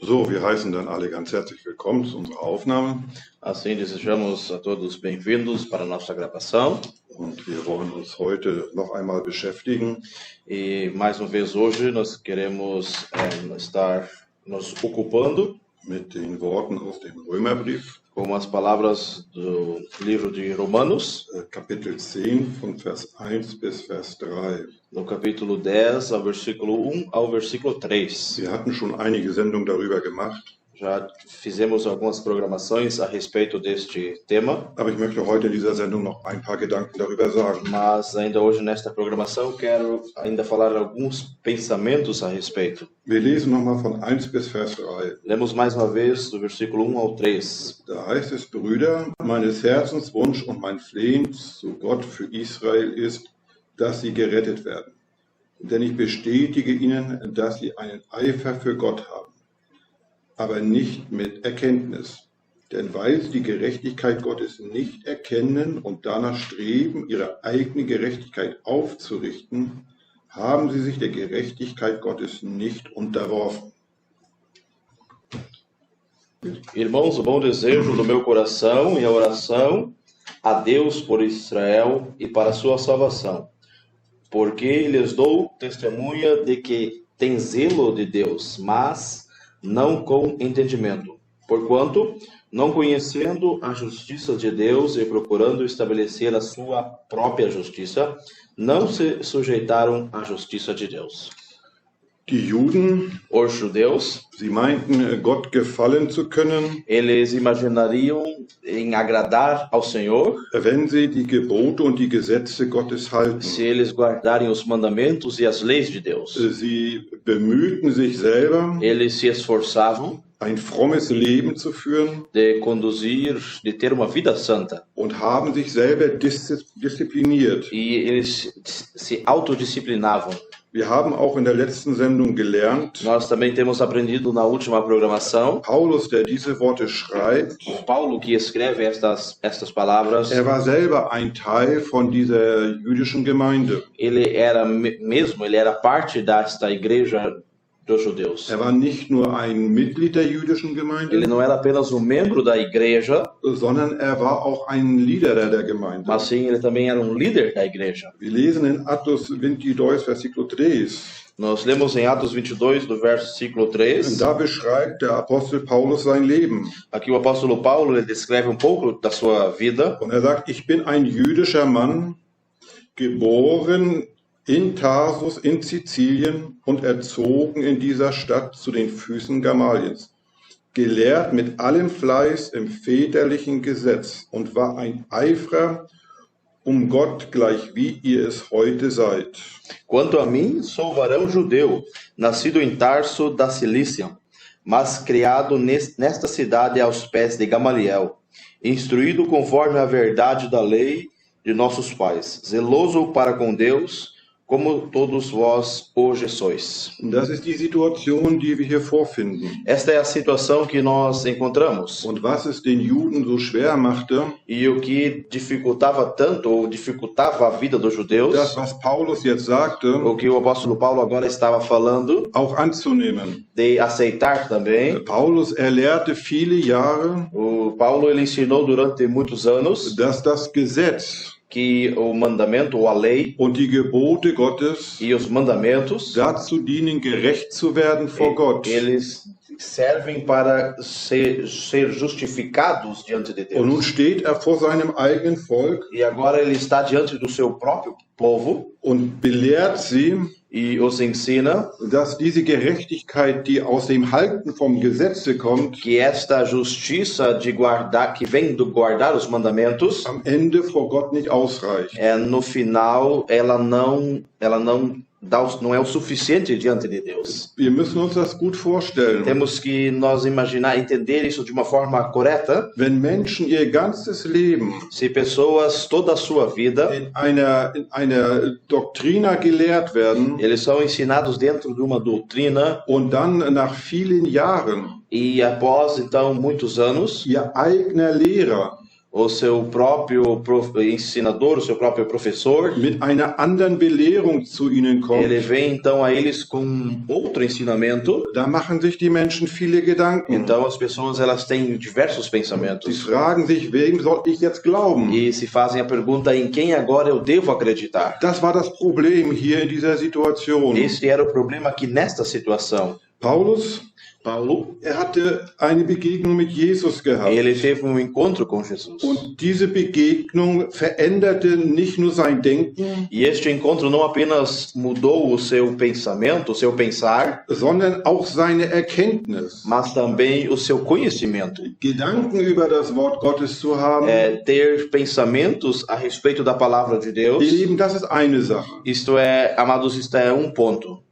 So, wir heißen dann alle ganz herzlich willkommen zu unserer Aufnahme Assim, desejamos a todos bem-vindos para a nossa gravação. und wir wollen uns heute noch einmal beschäftigen E mais uma vez hoje nós queremos estar nos ocupando mit den Worten aus dem Römerbrief, com as palavras do livro de Romanos, Kapitel 10 von Vers 1 bis Vers 3. no capítulo 10, ao versículo 1 ao versículo 3. Wir hatten schon einige Sendungen darüber gemacht, Já fizemos algumas programações a respeito deste tema, aber ich möchte heute in dieser Sendung noch ein paar Gedanken darüber sagen. mas ainda hoje nesta programação quero ainda falar alguns pensamentos a respeito. Wir lesen nochmal von 1 bis Vers 3. Lemos mais uma vez do versículo 1 ao 3. Da heißt es, Brüder, meines Herzens Wunsch und mein Flehen zu Gott für Israel ist, dass sie gerettet werden. Denn ich bestätige ihnen, dass sie einen Eifer für Gott haben, aber nicht mit Erkenntnis. Denn weil sie die Gerechtigkeit Gottes nicht erkennen und danach streben, ihre eigene Gerechtigkeit aufzurichten, haben sie sich der Gerechtigkeit Gottes nicht unterworfen. Irmãos, o bom desejo do meu coração e a oração a Deus por Israel e para a sua salvação. Porque lhes dou testemunha de que tem zelo de Deus, mas não com entendimento. Porquanto, não conhecendo a justiça de Deus e procurando estabelecer a sua própria justiça, não se sujeitaram à justiça de Deus. Die Juden, Os judeus, sie meinten, Gott gefallen zu können, eles imaginariam em agradar ao Senhor wenn sie die Gebote und die Gesetze Gottes halten. se eles guardarem os mandamentos e as leis de Deus. Sie bemühten sich selber, Eles se esforçavam ein frommes Leben zu führen de conduzir, de ter uma vida santa. und haben sich selber diszipliniert. E eles se autodisciplinavam. Wir haben auch in der letzten Sendung gelernt, Nós também temos aprendido na última programação, Paulus, der diese Worte schreibt, o Paulo que escreve estas palavras, war selber ein Teil von dieser jüdischen Gemeinde. ele era parte desta igreja dos judeus. War nicht nur ein Mitglied der jüdischen Gemeinde, Ele não era apenas um membro da igreja, sondern war auch ein Leader der Gemeinde. mas sim, ele também era um líder da igreja. Wir lesen in Atos 22, versículo 3. Nós lemos em Atos 22, do versículo 3. Da beschreibt der Apostel Paulus sein Leben. Aqui o apóstolo Paulo ele descreve um pouco da sua vida. Und sagt, ich bin ein jüdischer Mann, geboren in Tarsus in Sizilien und erzogen in dieser Stadt zu den Füßen Gamaliels, gelehrt mit allem Fleiß im väterlichen Gesetz und war ein Eiferer um Gott, gleich wie ihr es heute seid. Quanto a mim, sou varão judeu, nascido em Tarso da Cilícia, mas criado nesta cidade aos pés de Gamaliel, instruído conforme a verdade da lei de nossos pais, zeloso para com Deus, como todos vós hoje sois. Das ist die Situation, die wir hier vorfinden. Esta é a situação que nós encontramos. Und was es den Juden so schwer machte, E o que dificultava tanto, ou dificultava a vida dos judeus, das, was Paulus jetzt sagte, o que o apóstolo Paulo agora estava falando, auch anzunehmen. de aceitar também. Paulus lehrte viele Jahre, O Paulo ele ensinou durante muitos anos dass das Gesetz que o mandamento ou a lei und die Gebote Gottes e os mandamentos dazu dienen, gerecht zu werden vor Gott. eles servem para ser justificados diante de Und nun Deus. steht vor seinem eigenen Volk E agora ele está diante do seu próprio povo und belehrt sie, e os ensina dass diese Gerechtigkeit, die aus dem Halten vom Gesetze kommt, que esta justiça de guardar, que vem do guardar os mandamentos, am Ende vor Gott nicht ausreicht. no final ela não é o suficiente diante de Deus. Wir müssen uns das gut vorstellen. Temos que nós imaginar, entender isso de uma forma correta. Wenn Menschen ihr ganzes Leben Se pessoas toda a sua vida, in einer Doktrina gelehrt werden eles são ensinados dentro de uma doutrina und dann nach vielen Jahren e após então muitos anos, ihr eigener Lehrer o seu próprio ensinador, o seu próprio professor, mit einer anderen Belehrung zu ihnen kommt, ele vem então a eles com outro ensinamento. da machen sich die Menschen viele Gedanken. Então as pessoas elas têm diversos Sie pensamentos fragen sich, wem soll ich jetzt glauben? e se fazem a pergunta em quem agora eu devo acreditar. Das war das Problem hier in dieser Situation. Esse era o problema aqui nesta situação. Paulo, hatte eine Begegnung mit Jesus gehabt. ele teve um encontro com Jesus. Und diese Begegnung veränderte nicht nur sein Denken, E este encontro não apenas mudou o seu pensamento, o seu pensar, sondern auch seine Erkenntnis. mas também o seu conhecimento. Gedanken über das Wort Gottes zu haben, Ter pensamentos a respeito da palavra de Deus, ihr Lieben, das ist eine Sache. isto é, amados, isto é um ponto.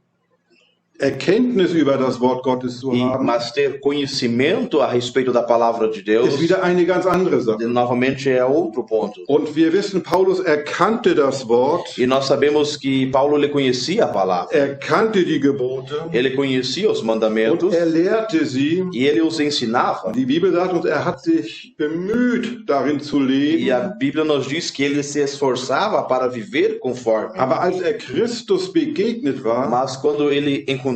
Erkenntnis über das Wort Gottes zu haben, Mas ter conhecimento a respeito da palavra de Deus, ist wieder eine ganz andere Sache. novamente é outro ponto. Und wir wissen, Paulus erkannte das Wort, E nós sabemos que Paulo ele conhecia a palavra, kannte die Gebote ele conhecia os und mandamentos lehrte sie. e ele os ensinava. Die Bibel sagt uns, hat sich bemüht, darin zu leben. E a Bíblia nos diz que ele se esforçava para viver conforme. Aber als Christus begegnet war, Mas quando ele encontrou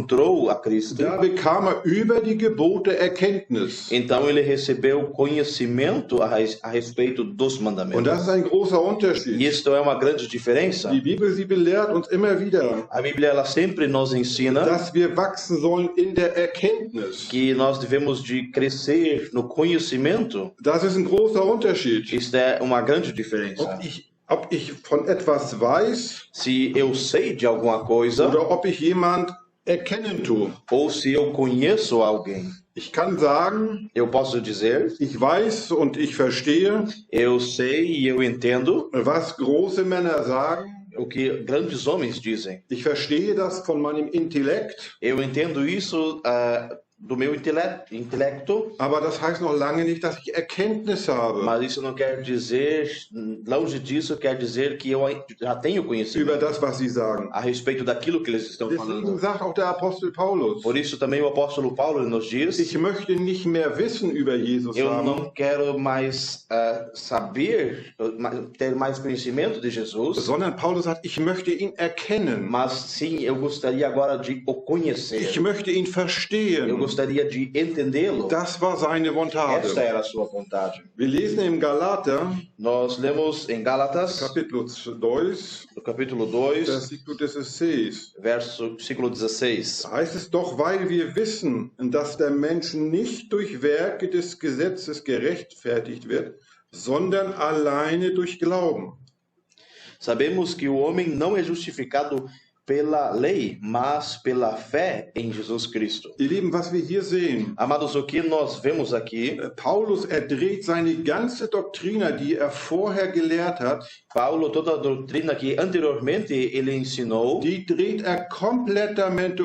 a Cristo, da bekam über die Gebote Erkenntnis. então ele recebeu conhecimento a respeito dos Und mandamentos. das ist ein großer E Unterschied. isto é uma grande diferença. Die Bibel, sie belehrt uns immer wieder, A Bíblia ela sempre nos ensina dass wir wachsen sollen in der Erkenntnis. que nós devemos de crescer no conhecimento. Das ist ein großer Unterschied. Isto é uma grande diferença. Ob ich von etwas weiß Se eu sei de alguma coisa oder ob ich jemand erkennen tue. ou se eu conheço alguém, Ich kann sagen, eu posso dizer, ich weiß und ich verstehe, eu sei e eu entendo was große Männer sagen. o que grandes homens dizem. Ich verstehe das von meinem Intellekt, Eu entendo isso do meu intelecto, aber das heißt noch lange nicht, dass ich Erkenntnis habe mas isso não quer dizer, longe disso, quer dizer que eu já tenho über conhecimento das, was sie sagen. a respeito daquilo que eles estão Deswegen falando. sagt auch der Apostel Paulus, Por isso também o apóstolo Paulo nos diz, ich möchte nicht mehr Wissen über Jesus eu haben, não quero mais saber, ter mais conhecimento de Jesus, sondern Paulus sagt, ich möchte ihn erkennen. mas sim, eu gostaria agora de o conhecer. Ich möchte ihn Eu verstehen. gostaria de entendê-lo. Das war seine Esta Vontade. era a sua vontade. Wir lesen im Galater, Nós lemos em Gálatas, Kapitel 2, no capítulo 2, Versículo 16. versículo 16. Da heißt es doch, weil wir wissen, dass der Mensch nicht durch Werke des Gesetzes gerechtfertigt wird, sondern alleine durch Glauben. Sabemos que o homem não é justificado pela lei, mas pela fé em Jesus Cristo. Ihr Lieben, was wir hier sehen, Amados, o que nós vemos aqui, Paulus, dreht seine ganze Doktrine, die vorher gelehrt hat, Paulo, toda a doutrina que anteriormente ele ensinou, die dreht completamente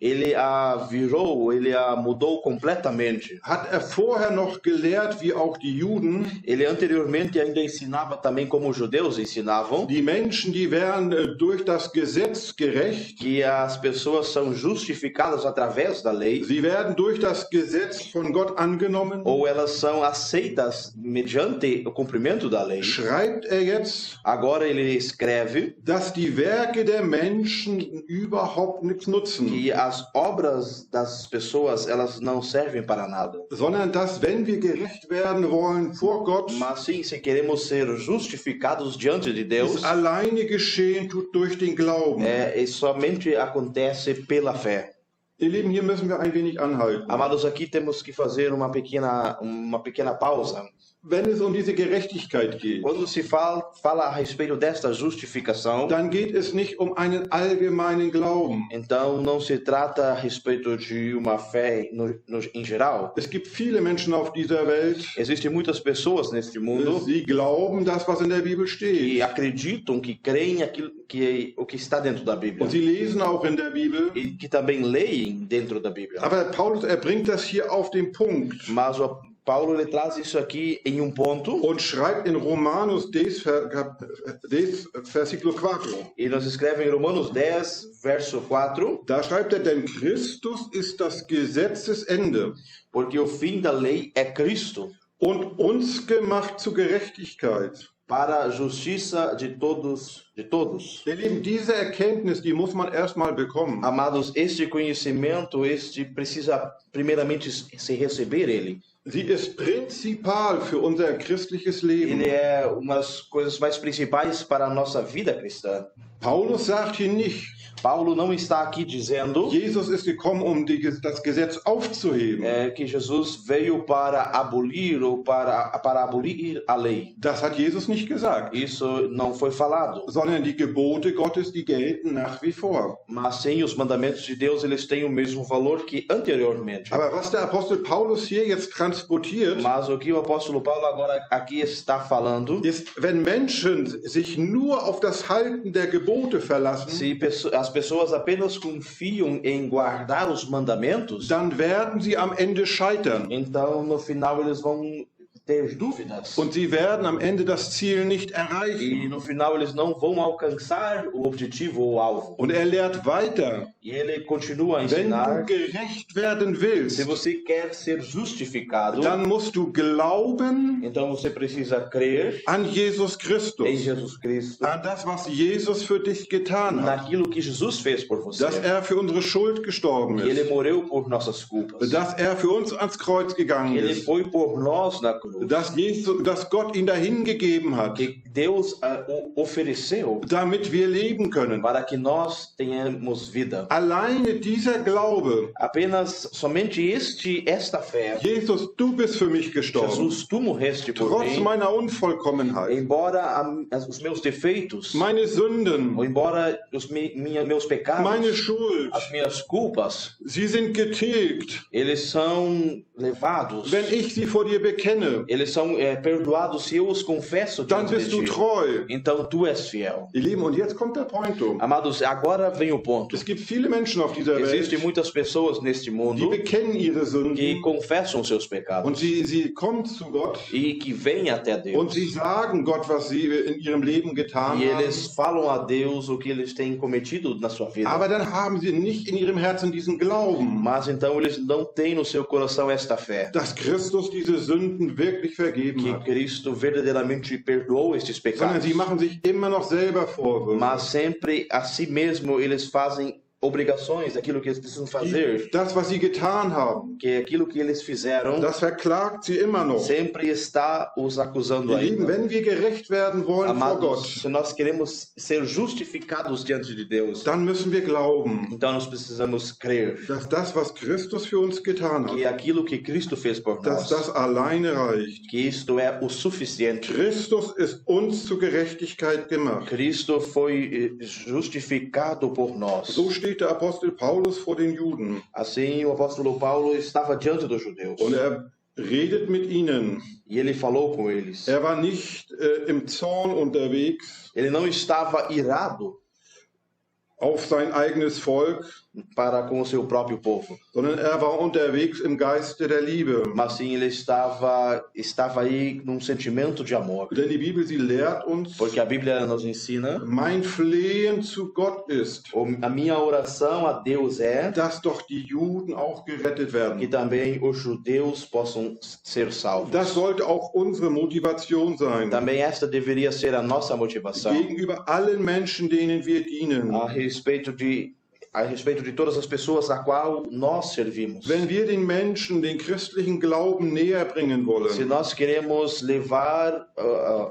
ele a virou, ele a mudou completamente. Hat vorher noch gelehrt, wie auch die Juden, Ele anteriormente ainda ensinava também como os judeus ensinavam, die Menschen, die werden durch das Gesetz gerecht, que as pessoas são justificadas através da lei, sie werden durch das Gesetz von Gott angenommen. ou elas são aceitas mediante o cumprimento da lei. Schreibt jetzt, Agora ele escreve dass die Werke der Menschen überhaupt nichts nutzen, que as obras das pessoas elas não servem para nada. sondern dass, wenn wir gerecht werden wollen vor Gott, Mas sim, se queremos ser justificados diante de Deus, es alleine geschehen tut durch den Glauben. somente acontece pela fé. Ihr Lieben, hier müssen wir ein wenig anhalten. Amados, aqui temos que fazer uma pequena pausa. Wenn es diese Gerechtigkeit geht, Quando se fala a respeito desta justificação, dann geht es nicht einen allgemeinen Glauben. então não se trata a respeito de uma fé em geral. Es gibt viele Menschen auf dieser Welt, Existem muitas pessoas neste mundo sie glauben das, was in der Bibel que steht. acreditam, que creem o que está dentro da Bíblia Und sie lesen auch in der Bibel. e que também leem dentro da Bíblia. Aber Paulus, bringt das hier auf den Punkt Mas o Paulo ele traz isso aqui em um ponto und schreibt in Romanus 10, Versículo 4. e nos escreve em Romanos 10, verso 4, Da schreibt denn Christus ist das Gesetzesende porque o fim da lei é Cristo. und uns gemacht zu Gerechtigkeit. para a justiça de todos, Ihr Lieben, diese Erkenntnis, die muss man erstmal bekommen. Amados, este conhecimento, este precisa primeiramente se receber ele. Sie ist prinzipal für unser christliches Leben. Ele é uma das coisas mais principais para a nossa vida cristã. Paulus sagt hier nicht, Paulo não está aqui dizendo Jesus ist gekommen, um das Gesetz aufzuheben. que Jesus veio para abolir ou para abolir a lei. Das hat Jesus nicht gesagt. Isso não foi falado. Sondern die Gebote Gottes, die gelten nach wie vor. Mas sim, os mandamentos de Deus, eles têm o mesmo valor que anteriormente. Aber was der Apostel Paulus hier jetzt transportiert, Mas o que o apóstolo Paulo agora aqui está falando, ist, wenn Menschen sich nur auf das Halten der Gebote verlassen, se as pessoas apenas confiam em guardar os mandamentos, dann werden sie am Ende scheitern. então no final eles vão ter dúvidas. Und sie werden am Ende das Ziel nicht E erreichen. no final eles não vão alcançar o objetivo ou o alvo. Und er lehrt weiter, E ele continua a wenn du ensinar, gerecht werden se willst, você quer ser justificado, dann musst du glauben então você precisa crer an Jesus em Christus, Jesus Cristo, an das, was Jesus für dich getan hat, naquilo que Jesus fez por você. dass er für unsere Schuld gestorben Que ele ist, morreu por nossas culpas. dass er für uns ans Kreuz gegangen Ele ist, foi por nós na cruz. dass Gott ihn dahin gegeben hat, Que Deus o ofereceu damit wir leben können. para que nós tenhamos vida. Alleine dieser Glaube, Apenas somente esta fé. Jesus, du bist für mich gestorben, Jesus, tu morreste por trotz mim. meiner Unvollkommenheit, Embora os meus defeitos, meine Sünden, ou embora meus pecados, meine Schuld, as minhas culpas, sie sind getilgt, eles são levados. wenn ich sie vor dir bekenne, Eles são perdoados se eu os confesso dann diante bist de du ti. treu. Então tu és fiel. Ihr Lieben, und jetzt kommt der Pointo. Amados, agora vem o ponto. Es gibt viele Menschen auf dieser Existem Welt, muitas pessoas neste die mundo bekennen ihre que Sünden confessam seus pecados und sie kommen zu Gott e que vêm até und Deus. sie sagen Gott, was sie in ihrem Leben getan E haben. eles falam a Deus o que eles têm cometido na sua vida. Aber dann haben sie nicht in ihrem Herzen diesen Glauben, Mas então eles não têm no seu coração esta fé. dass Christus diese Sünden wirklich vergeben Que hat. Cristo verdadeiramente perdoou estes Sondern pecados. sie machen sich immer noch selber Vorwürfe. Mas sempre a si mesmo eles fazem obrigações, aquilo que eles precisam fazer, Das, was sie getan haben, que aquilo que eles fizeram das verklagt sie immer noch. sempre está os acusando Ihr Lieben, ainda. wenn wir gerecht werden wollen vor Amados, Gott, se nós queremos ser justificados diante de Deus, dann müssen wir glauben, então nós precisamos crer dass das, was Christus für uns getan que hat, aquilo que Cristo fez por dass nós, das alleine reicht. que isto é o suficiente. Christus ist uns zu Gerechtigkeit gemacht. Cristo foi justificado por nós. So steht der Apostel Paulus vor den Juden Assim, o apóstolo Paulo estava diante dos judeus und er redet mit ihnen. e ele falou com eles. Er war nicht im Zorn unterwegs Ele não estava irado auf sein eigenes Volk, para com o seu próprio povo, sondern er war unterwegs im Geiste der Liebe. mas sim ele estava aí num sentimento de amor, Denn die Bibel, sie lehrt uns, porque a Bíblia nos ensina, mein Flehen zu Gott ist, a minha oração a Deus é dass doch die Juden auch gerettet que werden. também os judeus possam ser salvos. Das sollte auch unsere Motivation sein, Também esta deveria ser a nossa motivação gegenüber allen Menschen, denen wir dienen. a respeito de todas as pessoas a qual nós servimos. Wenn wir den Menschen den christlichen Glauben näher bringen Se wollen, nós queremos levar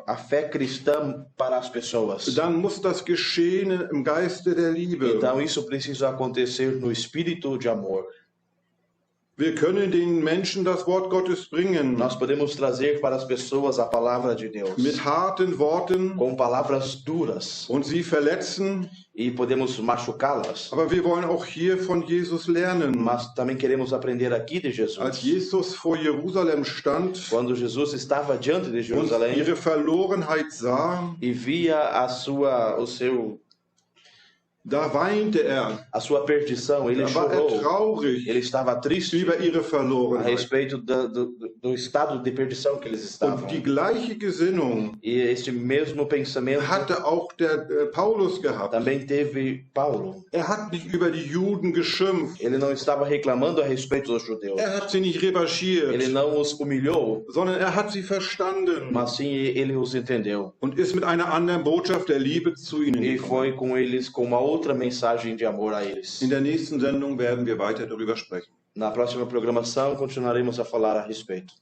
a fé cristã para as pessoas, dann muss das geschehen im Geiste der Liebe. então isso precisa acontecer no espírito de amor. Wir können den Menschen das Wort Gottes bringen, Nós podemos trazer para as pessoas a palavra de Deus mit harten Worten com palavras duras und sie verletzen, e podemos machucá-las, aber wir wollen auch hier von Jesus lernen. mas também queremos aprender aqui de Als Jesus. Jesus vor Jerusalem stand Quando Jesus estava diante de und Jerusalém ihre Verlorenheit sah, e via Da weinte er. A sua perdição, ele Da war er chorou. traurig Ele estava triste über ihre a Verlorenheit. respeito do estado de perdição que eles estavam. Und die gleiche Gesinnung E este mesmo pensamento hatte auch der Paulus gehabt. também teve Paulo. Er hat nicht über die Juden geschimpft. Ele não estava reclamando a respeito dos judeus. Er hat sie nicht Ele revanchiert, não os humilhou, sondern er hat sie verstanden mas sim ele os entendeu. und ist mit einer anderen Botschaft der Liebe zu ihnen E gekommen. foi com eles com uma outra mensagem de amor a eles. In der nächsten Sendung werden wir weiter darüber sprechen. Na próxima programação continuaremos a falar a respeito.